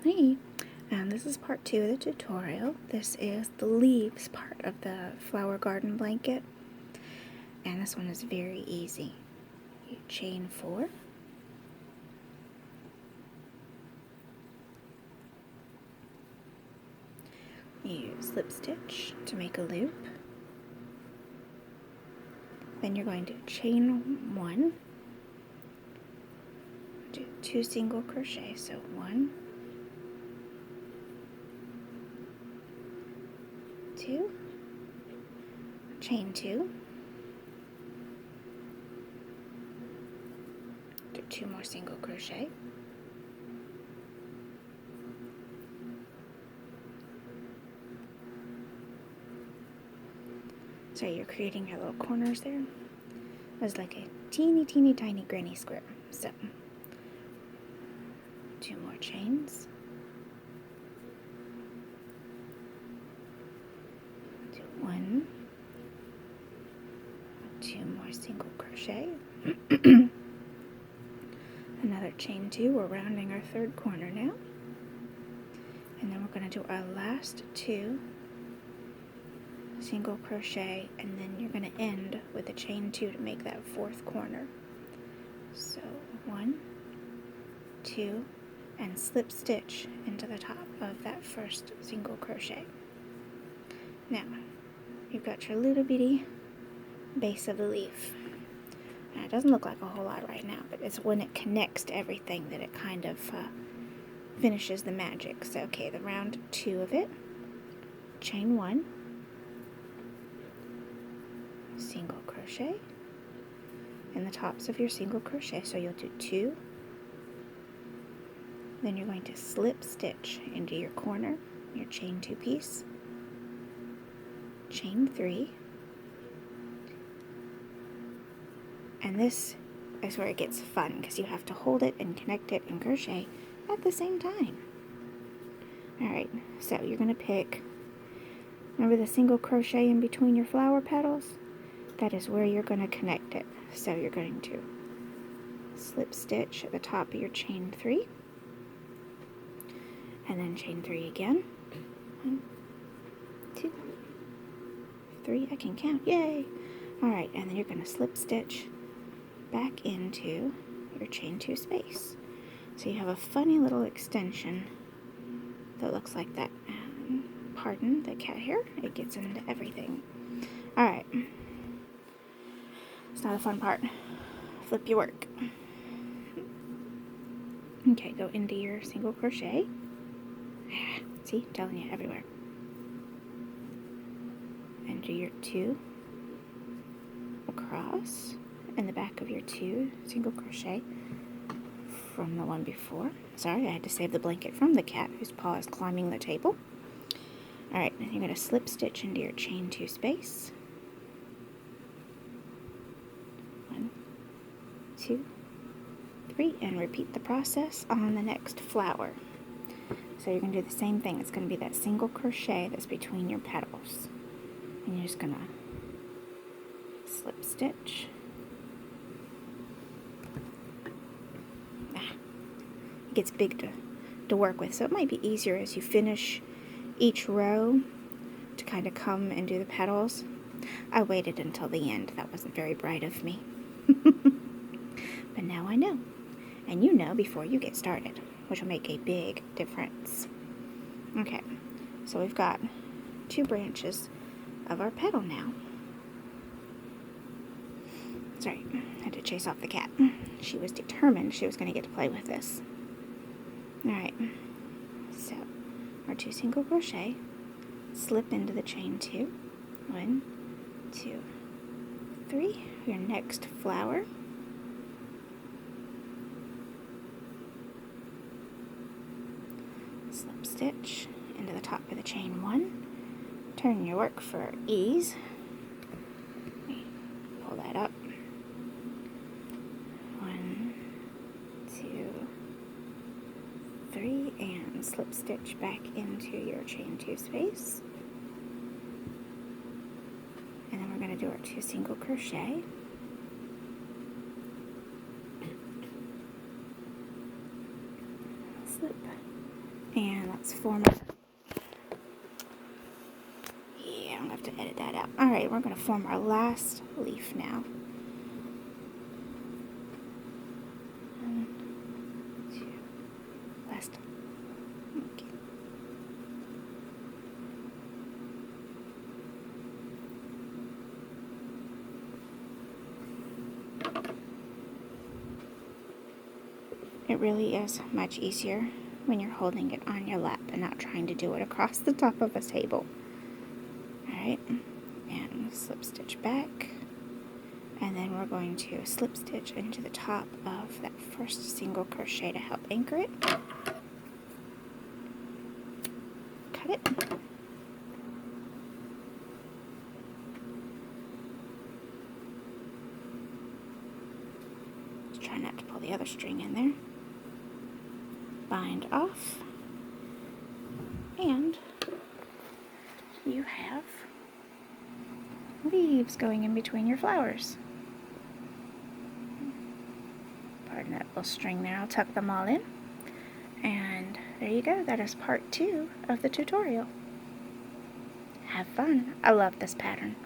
Hey, this is part 2 of the tutorial. This is the leaves part of the flower garden blanket, and this one is very easy. You chain 4, you slip stitch to make a loop, then you're going to chain 1, do 2 single crochet, so 1, 2, chain 2, do 2 more single crochet, so you're creating your little corners there. It was like a teeny tiny granny square. So 2 more chains, do 1, 2 more single crochet, another chain 2. We're rounding our third corner now, and then we're going to do our last 2 single crochet, and then you're going to end with a chain 2 to make that fourth corner. So 1, 2, and slip stitch into the top of that first single crochet. Now you've got your little bitty base of the leaf. Now, it doesn't look like a whole lot right now, but it's when it connects to everything that it kind of finishes the magic. So okay, the round 2 of it, chain 1, single crochet in the tops of your single crochet. So you'll do 2, then you're going to slip stitch into your corner, your chain 2 piece, chain 3, and this is where it gets fun because you have to hold it and connect it and crochet at the same time. Alright, so you're going to pick, remember the single crochet in between your flower petals? That is where you're going to connect it. So you're going to slip stitch at the top of your chain 3, and then chain 3 again. 1, 2, 3, I can count, yay! Alright, and then you're going to slip stitch back into your chain 2 space. So you have a funny little extension that looks like that. Pardon the cat hair, it gets into everything. Alright, it's not a fun part. Flip your work. Okay, go into your single crochet. See, I'm telling you, everywhere. And do your 2 across in the back of your 2 single crochet from the one before. Sorry, I had to save the blanket from the cat whose paw is climbing the table. Alright, then you're going to slip stitch into your chain 2 space. 1, 2, 3, and repeat the process on the next flower. So you're going to do the same thing. It's going to be that single crochet that's between your petals. And you're just going to slip stitch. It gets big to work with, so it might be easier as you finish each row to kind of come and do the petals. I waited until the end. That wasn't very bright of me. But now I know. And you know before you get started, which will make a big difference. Okay, so we've got 2 branches of our petal now. Sorry, I had to chase off the cat. She was determined she was going to get to play with this. Alright, so our 2 single crochet, slip into the chain 2, 1, 2, 3, your next flower, slip stitch into the top of the chain 1, turn your work for ease, pull that up, 1, 2, 3, and slip stitch back into your chain 2 space, and then we're going to do our 2 single crochet, slip And let's form yeah, I'm gonna have to edit that out. Alright, we're gonna form our last leaf now. 1, 2, last. Okay. It really is much easier when you're holding it on your lap and not trying to do it across the top of a table. Alright, and slip stitch back, and then we're going to slip stitch into the top of that first single crochet to help anchor it. Cut it. Just try not to pull the other string in there. Bind off, and you have leaves going in between your flowers. Pardon that little string there, I'll tuck them all in. And there you go, that is part 2 of the tutorial. Have fun. I love this pattern.